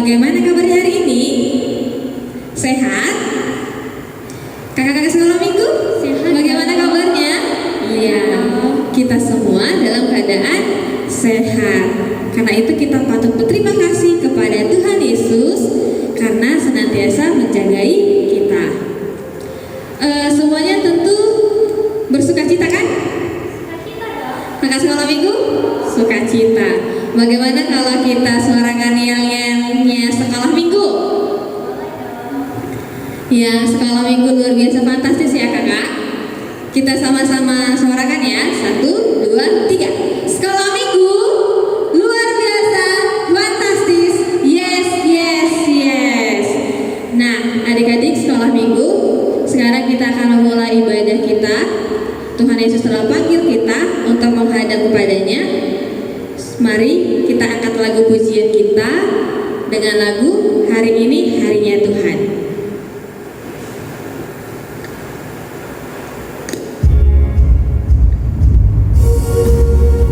Bagaimana kabarnya hari ini? Sehat? Kakak-kakak sekolah minggu? Sehat. Bagaimana kabarnya? Iya, kita semua dalam keadaan sehat. Karena itu kita patut berterima kasih kepada Tuhan Yesus karena senantiasa menjagai kita. Semuanya tentu bersukacita kan? Kakak sekolah minggu? Sukacita. Bagaimana kalau kita suarakan yel-yelnya sekolah minggu? Ya, sekolah minggu luar biasa fantastis ya kakak. Kita sama-sama suarakan ya. 1, 2, 3. Sekolah minggu luar biasa fantastis. Yes, yes, yes. Nah, adik-adik sekolah minggu, sekarang kita akan memulai ibadah kita. Tuhan Yesus telah panggil kita untuk menghadap kepadanya. Mari kita angkat lagu pujian kita dengan lagu Hari Ini Harinya Tuhan.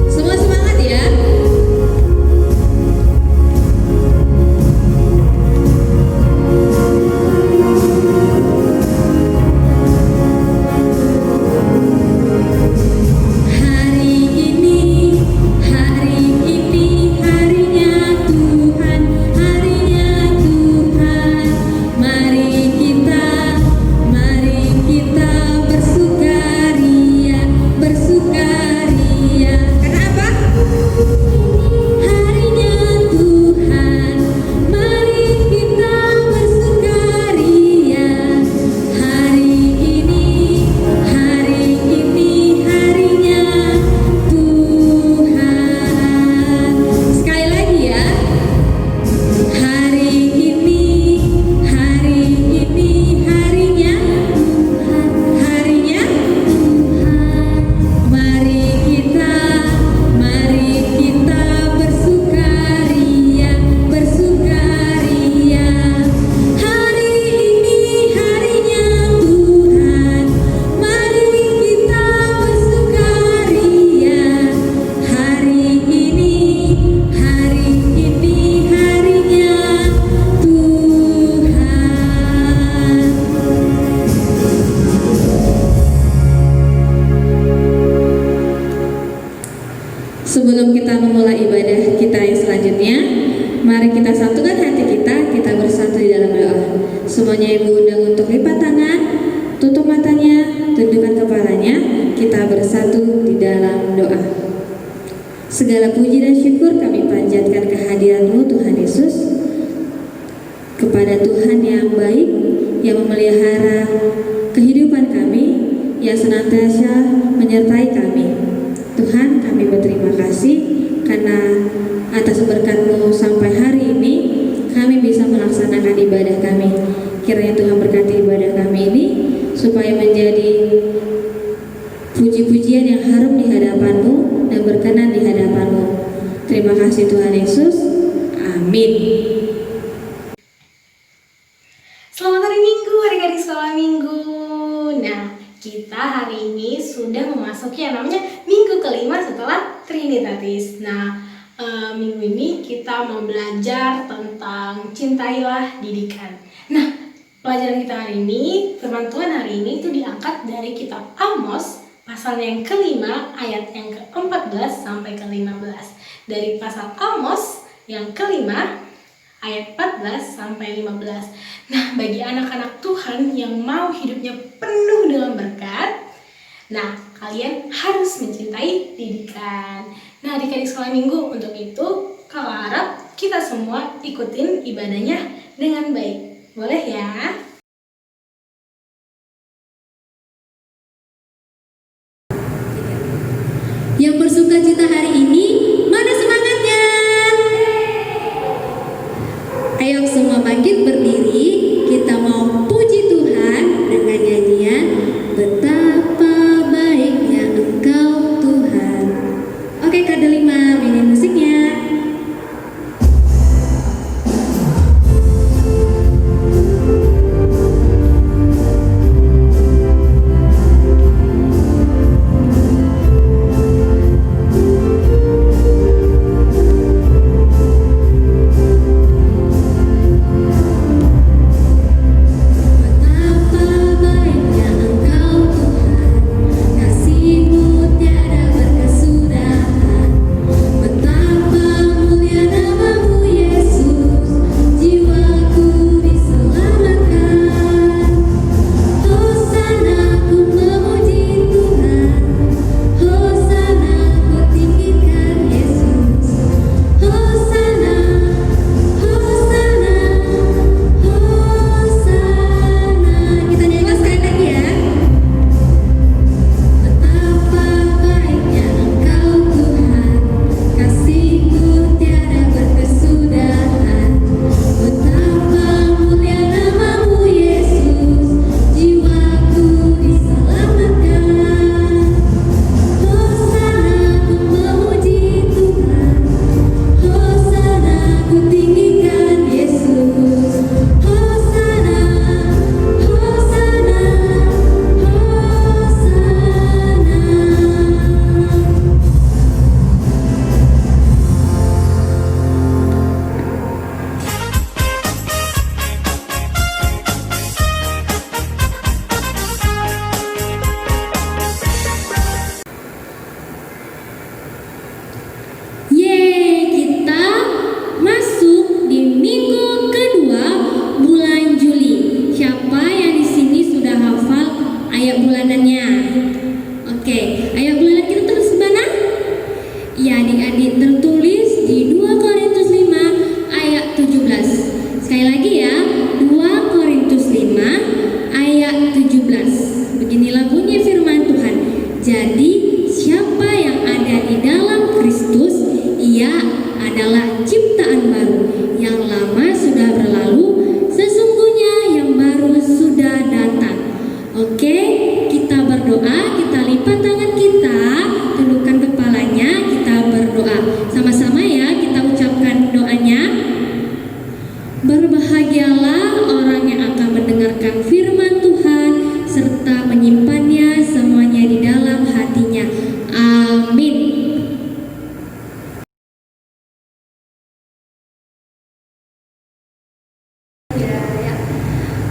Semua semangat ya. Sebelum kita memulai ibadah kita yang selanjutnya, mari kita satukan hati kita bersatu di dalam doa. Semuanya ibu undang untuk lipat tangan, tutup matanya, tundukkan kepalanya, kita bersatu di dalam doa. Segala puji dan syukur kami panjatkan kehadiran-Mu Tuhan Yesus, kepada Tuhan yang baik, yang memelihara kehidupan kami, yang senantiasa menyertai kami. Tuhan, kami berterima kasih karena atas berkat-Mu sampai hari ini kami bisa melaksanakan ibadah kami. Kiranya Tuhan berkati ibadah kami ini supaya menjadi puji-pujian yang harum di hadapan-Mu dan berkenan di hadapan-Mu. Terima kasih Tuhan Yesus. Amin. Selamat hari Minggu, adik-adik sekolah minggu. Nah, kita hari ini sudah memasuki yang namanya minggu kelima setelah Trinitatis. Nah, minggu ini kita mau belajar tentang cintailah didikan. Nah, pelajaran kita hari ini, firman Tuhan hari ini itu diangkat dari kitab Amos, pasal yang kelima, ayat yang ke-14 sampai ke-15. Dari pasal Amos yang kelima, ayat 14 sampai 15. Nah, bagi anak-anak Tuhan yang mau hidupnya penuh dengan berkat, nah, kalian harus mencintai didikan. Nah, adik-adik sekolah minggu, untuk itu kalau harap kita semua ikutin ibadahnya dengan baik. Boleh ya? Yang bersukacita hari ini, mana semangatnya? Ayo semua bangkit berdiri, kita mau puji Tuhan dengan nyanyian Betapa Baiknya Engkau Tuhan. Oke, kade 5, mainin musiknya. adalah ciptaan baru. Yang lama sudah berlalu, sesungguhnya yang baru sudah datang. Oke, kita berdoa, kita lipat tangan kita, tundukkan kepalanya, kita berdoa. Sama-sama ya, kita ucapkan doanya. Berbahagialah orang yang akan mendengarkan firman Tuhan serta menyimpannya semuanya di dalam hatinya. Amin.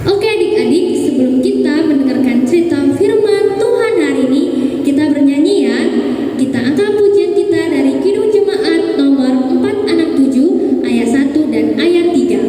Oke adik-adik, sebelum kita mendengarkan cerita firman Tuhan hari ini, kita bernyanyi ya. Kita angkat pujian kita dari Kidung Jemaat nomor 467 ayat 1 dan ayat 3.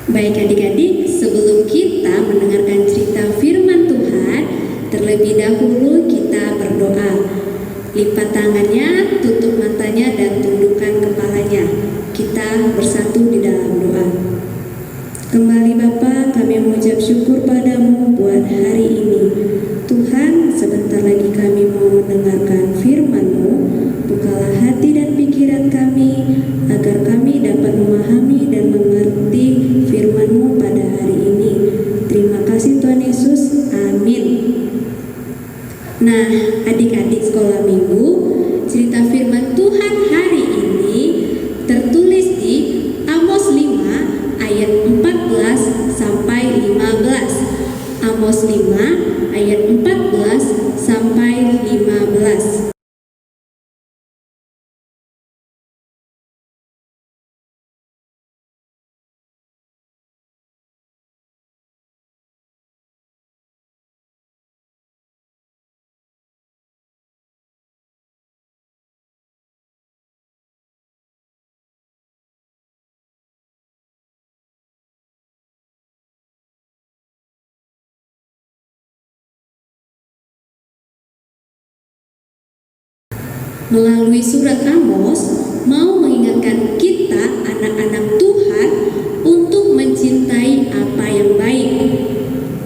Baik adik-adik, sebelum kita mendengarkan cerita firman Tuhan, terlebih dahulu kita berdoa. Lipat tangannya, tutup matanya, dan tundukkan kepalanya. Kita bersatu di dalam doa. Kembali Bapa, kami mengucap syukur padamu buat hari ini. Tuhan, sebentar lagi kami mau mendengarkan firman-Mu. Bukalah hati dan pikiran kami, agar kami dapat memahami dan mengerti firman-Mu pada hari ini. Terima kasih Tuhan Yesus, amin. Nah, adik-adik sekolah minggu, cerita firman Tuhan hari ini tertulis di Amos 5 ayat 14 sampai 15. Amos 5 ayat 14 sampai 15. Melalui surat Amos mau mengingatkan kita anak-anak Tuhan untuk mencintai apa yang baik.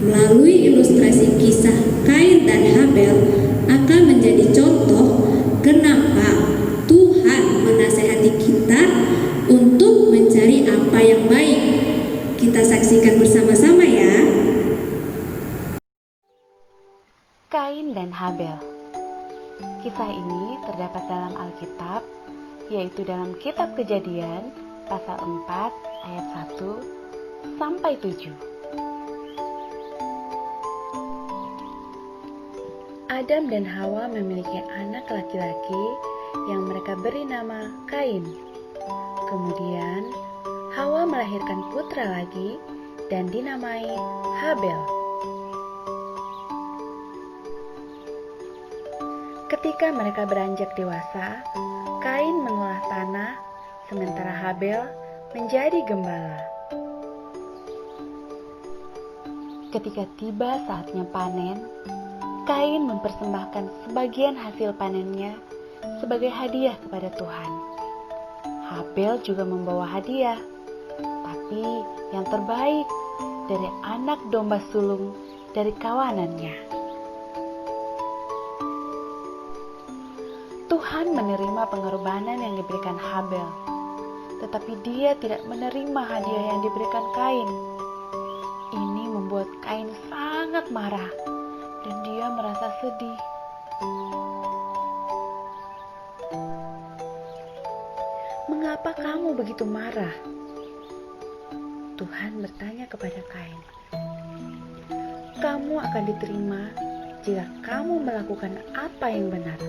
Melalui ilustrasi kisah Kain dan Habel akan menjadi contoh kenapa Tuhan menasihati kita untuk mencari apa yang baik. Kita saksikan bersama-sama ya. Kain dan Habel. Kisah ini terdapat dalam Alkitab, yaitu dalam Kitab Kejadian pasal 4 ayat 1 sampai 7. Adam dan Hawa memiliki anak laki-laki yang mereka beri nama Kain. Kemudian Hawa melahirkan putra lagi dan dinamai Habel. Ketika mereka beranjak dewasa, Kain mengolah tanah, sementara Habel menjadi gembala. Ketika tiba saatnya panen, Kain mempersembahkan sebagian hasil panennya sebagai hadiah kepada Tuhan. Habel juga membawa hadiah, tapi yang terbaik dari anak domba sulung dari kawanannya. Tuhan menerima pengorbanan yang diberikan Habel, tetapi Dia tidak menerima hadiah yang diberikan Kain. Ini membuat Kain sangat marah dan dia merasa sedih. Mengapa kamu begitu marah? Tuhan bertanya kepada Kain. Kamu akan diterima jika kamu melakukan apa yang benar.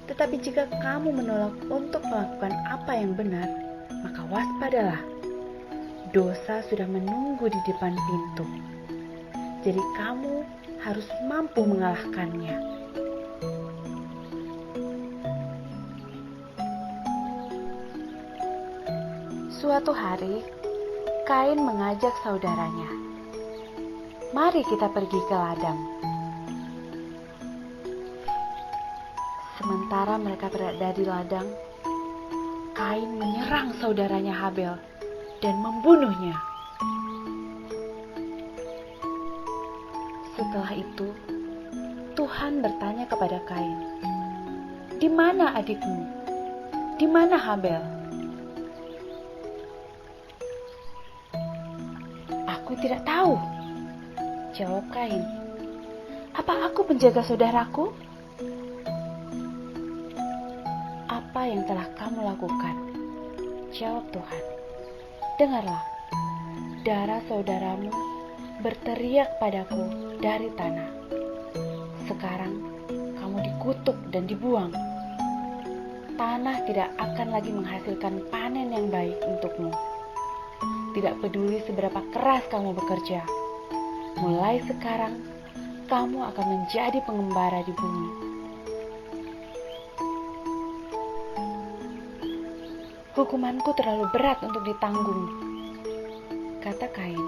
Tetapi jika kamu menolak untuk melakukan apa yang benar, maka waspadalah. Dosa sudah menunggu di depan pintu. Jadi kamu harus mampu mengalahkannya. Suatu hari, Kain mengajak saudaranya. Mari kita pergi ke ladang. Sementara mereka berada di ladang, Kain menyerang saudaranya Habel dan membunuhnya. Setelah itu, Tuhan bertanya kepada Kain, "Di mana adikmu? Di mana Habel?" "Aku tidak tahu," jawab Kain. "Apa aku penjaga saudaraku? Apa yang telah kamu lakukan?" Jawab Tuhan. "Dengarlah, darah saudaramu berteriak padaku dari tanah. Sekarang kamu dikutuk dan dibuang. Tanah tidak akan lagi menghasilkan panen yang baik untukmu. Tidak peduli seberapa keras kamu bekerja. Mulai sekarang, kamu akan menjadi pengembara di bumi." "Hukumanku terlalu berat untuk ditanggung," kata Kain.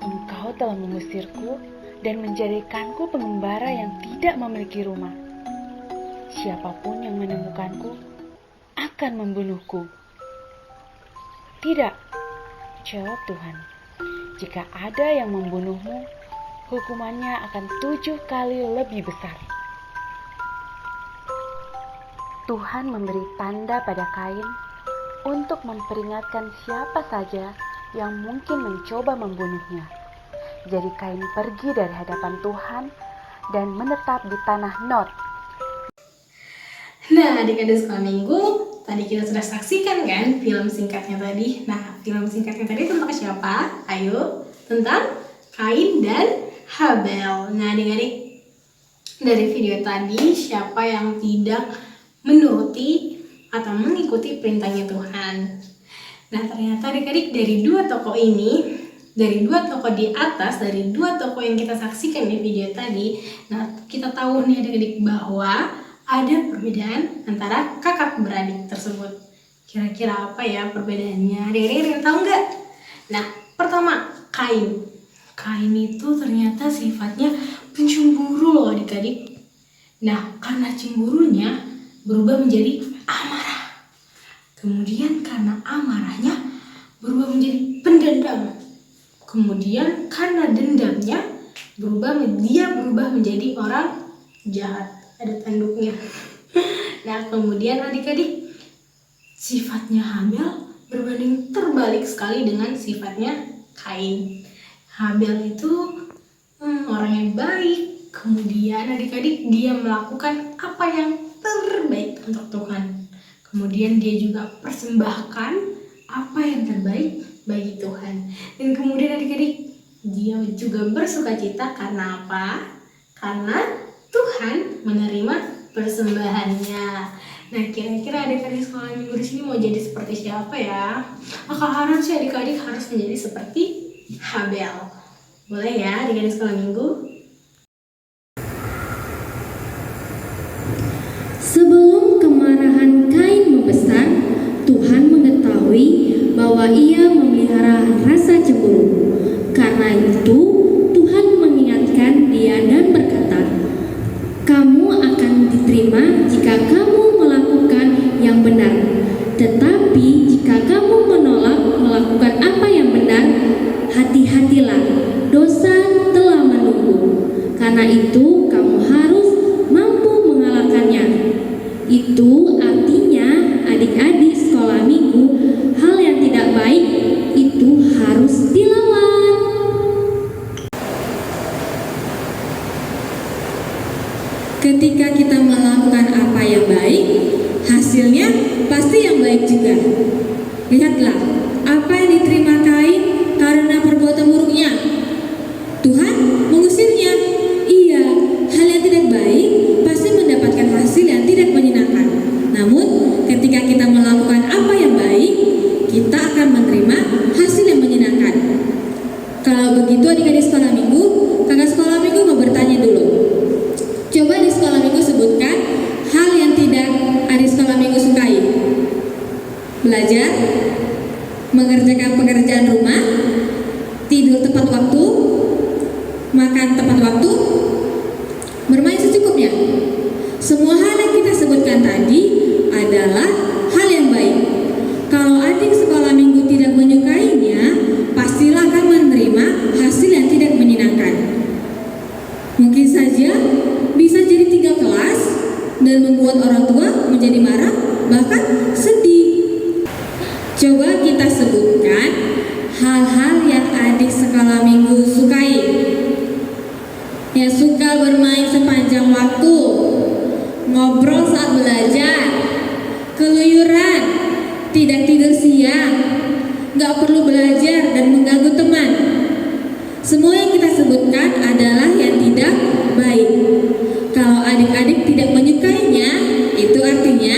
"Engkau telah mengusirku dan menjadikanku pengembara yang tidak memiliki rumah. Siapapun yang menemukanku akan membunuhku." "Tidak," jawab Tuhan. "Jika ada yang membunuhmu, hukumannya akan 7 kali lebih besar." Tuhan memberi tanda pada Kain untuk memperingatkan siapa saja yang mungkin mencoba membunuhnya. Jadi Kain pergi dari hadapan Tuhan dan menetap di tanah Nod. Nah, adik-adik sekolah minggu, tadi kita sudah saksikan kan film singkatnya tadi. Nah, film singkatnya tadi tentang siapa? Ayo, tentang Kain dan Habel. Nah, adik-adik, dari video tadi siapa yang tidak menuruti atau mengikuti perintahnya Tuhan? Nah, ternyata adik-adik dari dua tokoh ini, dari dua tokoh di atas, dari dua tokoh yang kita saksikan di video tadi, nah kita tahu nih adik-adik bahwa ada perbedaan antara kakak beradik tersebut. Kira-kira apa ya perbedaannya? Adik-adik tahu nggak? Nah, pertama, Kain. Kain itu ternyata sifatnya pencemburu loh adik-adik. Nah, karena cemburunya berubah menjadi amarah. Kemudian karena amarahnya berubah menjadi pendendam. Kemudian karena dendamnya dia berubah menjadi orang jahat. Ada tanduknya. Nah, kemudian adik-adik, sifatnya Habel berbanding terbalik sekali dengan sifatnya Kain. Habel itu orang yang baik. Kemudian adik-adik, dia melakukan apa yang terbaik untuk Tuhan. Kemudian dia juga persembahkan apa yang terbaik bagi Tuhan. Dan kemudian adik-adik, dia juga bersukacita karena apa? Karena Tuhan menerima persembahannya. Nah, kira-kira adik-adik sekolah minggu di sini mau jadi seperti siapa ya? Maka harusnya adik-adik harus menjadi seperti Habel. Boleh ya adik-adik sekolah minggu? Sebelum kemarahan Kain membesar, Tuhan mengetahui bahwa ia memelihara rasa cemburu. Karena itu, itu kamu harus mampu mengalahkannya. Itu artinya adik-adik sekolah minggu, hal yang tidak baik itu harus dilawan. Ketika kita melakukan apa yang baik, hasilnya pasti yang baik juga. Lihatlah apa yang diterima Kain karena perbuatan buruknya. Tuhan mengusirnya. Iya, hal yang tidak baik pasti mendapatkan hasil yang tidak menyenangkan. Namun, ketika kita melakukan apa yang baik, kita akan menerima hasil yang menyenangkan. Kalau begitu adik-adik sekolah minggu, kakak sekolah minggu mau bertanya dulu. Coba di sekolah minggu sebutkan hal yang tidak adik sekolah minggu sukai. Belajar, mengerjakan pekerjaan rumah, tidur tepat waktu, makan tepat waktu, bermain secukupnya. Semua hal yang kita sebutkan tadi adalah hal yang baik. Kalau adik sekolah minggu tidak menyukainya, pastilah akan menerima hasil yang tidak menyenangkan. Mungkin saja bisa jadi tinggal kelas dan membuat orang tua menjadi marah, bahkan sedih. Coba kita sebutkan hal-hal yang adik sekolah minggu sukai. Yang suka bermain sepanjang waktu, ngobrol saat belajar, keluyuran, tidak tidur siang, gak perlu belajar dan mengganggu teman. Semua yang kita sebutkan adalah yang tidak baik. Kalau adik-adik tidak menyukainya, itu artinya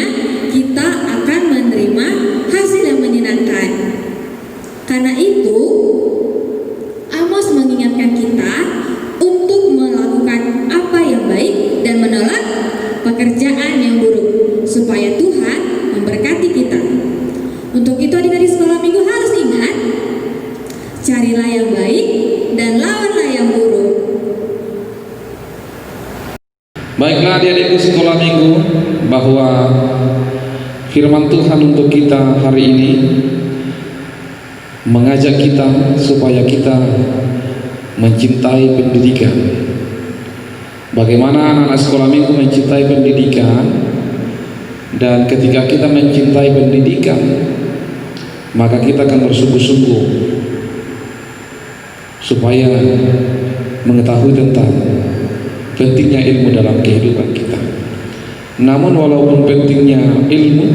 kita akan menerima hasil yang menyenangkan. Karena itu, Amos mengingatkan kita untuk melakukan apa yang baik dan menolak pekerjaan yang buruk, supaya Tuhan memberkati kita. Untuk itu adik-adik sekolah minggu harus ingat, carilah yang baik dan lawanlah yang buruk. Baiklah adik-adikku sekolah minggu, bahwa firman Tuhan untuk kita hari ini mengajak kita supaya kita mencintai pendidikan. Bagaimana anak-anak sekolah minggu mencintai pendidikan? Dan ketika kita mencintai pendidikan, maka kita akan bersungguh-sungguh supaya mengetahui tentang pentingnya ilmu dalam kehidupan kita. Namun walaupun pentingnya ilmu,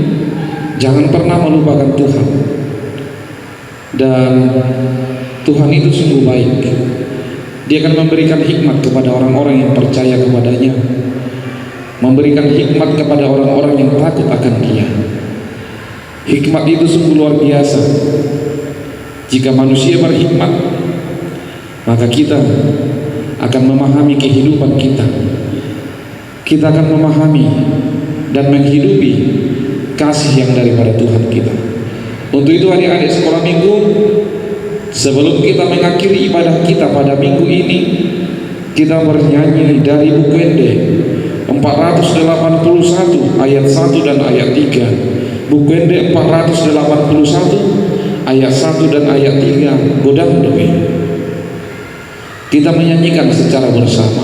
jangan pernah melupakan Tuhan. Dan Tuhan itu sungguh baik. Dia akan memberikan hikmat kepada orang-orang yang percaya kepadanya, memberikan hikmat kepada orang-orang yang takut akan Dia. Hikmat itu sungguh luar biasa. Jika manusia berhikmat, maka kita akan memahami kehidupan kita. Kita akan memahami dan menghidupi kasih yang daripada Tuhan kita. Untuk itu adik-adik sekolah minggu, sebelum kita mengakhiri ibadah kita pada minggu ini, kita bernyanyi dari buku Ende 481 ayat 1 dan ayat 3. Buku Ende 481 ayat 1 dan ayat 3, Godang Demi. Kita menyanyikan secara bersama.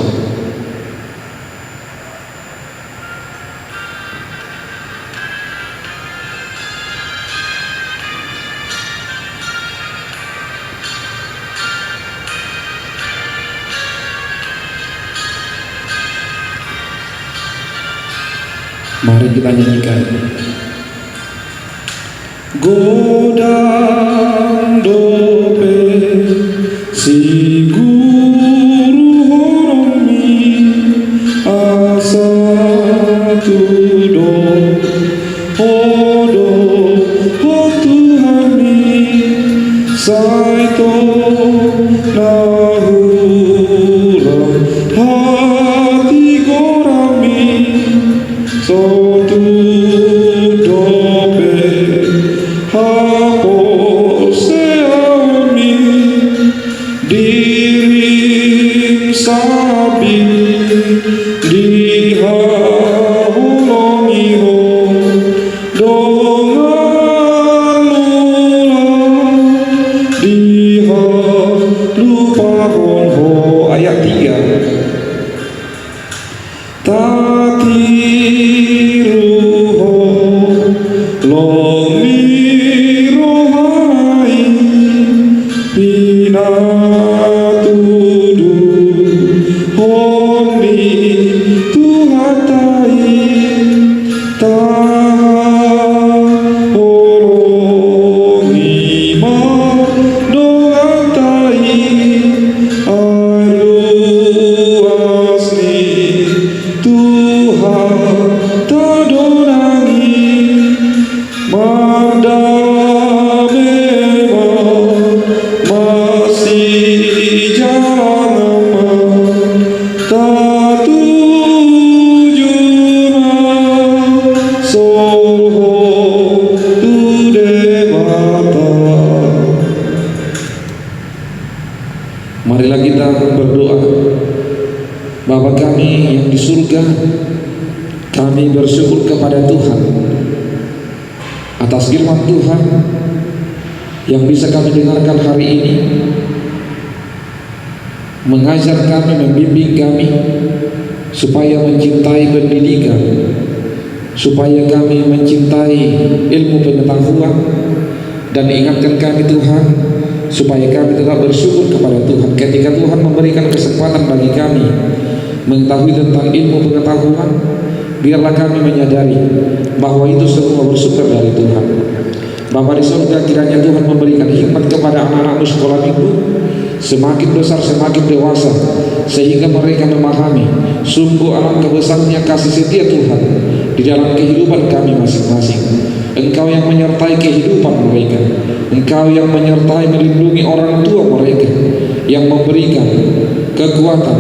Mari kita nyanyikan. Godang dope si guru horomi asa tudo hodo ho Tuhani saito nahura hati gorami sotu dope hapose ami dirim sabi dihahulongi ho donganula dihalupahon ho. Ayat 3. Marilah kita berdoa. Bapa kami yang di surga, kami bersyukur kepada Tuhan atas firman Tuhan yang bisa kami dengarkan hari ini, mengajar kami, membimbing kami supaya mencintai pendidikan, supaya kami mencintai ilmu pengetahuan, dan ingatkan kami Tuhan supaya kami tetap bersyukur kepada Tuhan ketika Tuhan memberikan kesempatan bagi kami mengetahui tentang ilmu pengetahuan. Biarlah kami menyadari bahwa itu semua bersumber dari Tuhan. Bapa di surga, kiranya Tuhan memberikan hikmat kepada anak-anak sekolah minggu, semakin besar semakin dewasa, sehingga mereka memahami sungguh alam kebesarannya kasih setia Tuhan di dalam kehidupan kami masing-masing. Engkau yang menyertai kehidupan mereka, Engkau yang menyertai melindungi orang tua mereka, yang memberikan kekuatan,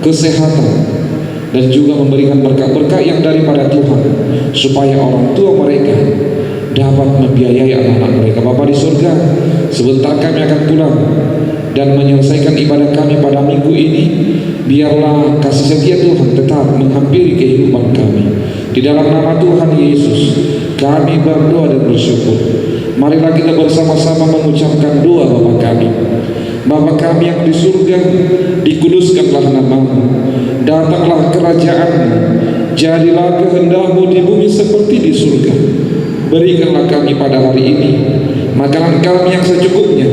kesehatan, dan juga memberikan berkat-berkat yang daripada Tuhan, supaya orang tua mereka dapat membiayai anak-anak mereka. Bapa di surga, sebentar kami akan pulang dan menyelesaikan ibadah kami pada minggu ini. Biarlah kasih setia Tuhan tetap menghampiri kehidupan kami. Di dalam nama Tuhan Yesus kami berdoa dan bersyukur. Marilah kita bersama-sama mengucapkan doa Bapa kami. Bapa kami yang di surga, dikuduskanlah namamu, datanglah kerajaan-Mu, jadilah kehendak-Mu di bumi seperti di surga. Berikanlah kami pada hari ini makanan kami yang secukupnya,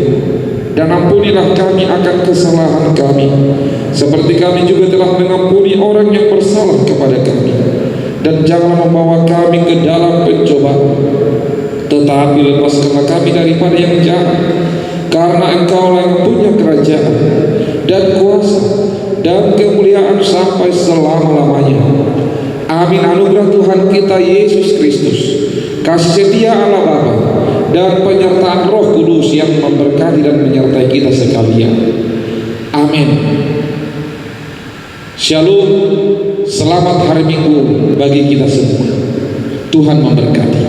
dan ampunilah kami akan kesalahan kami, seperti kami juga telah mengampuni orang yang bersalah kepada kami. Dan janganlah membawa kami ke dalam pencobaan, tetapi lepaskanlah kami daripada yang jahat, karena Engkau yang punya kerajaan dan kuasa dan kemuliaan sampai selama-lamanya. Amin. Anugerah Tuhan kita Yesus Kristus, kasih setia Allah Bapa, dan penyertaan Roh Kudus yang memberkati dan menyertai kita sekalian. Amin. Shalom. Selamat hari Minggu bagi kita semua. Tuhan memberkati.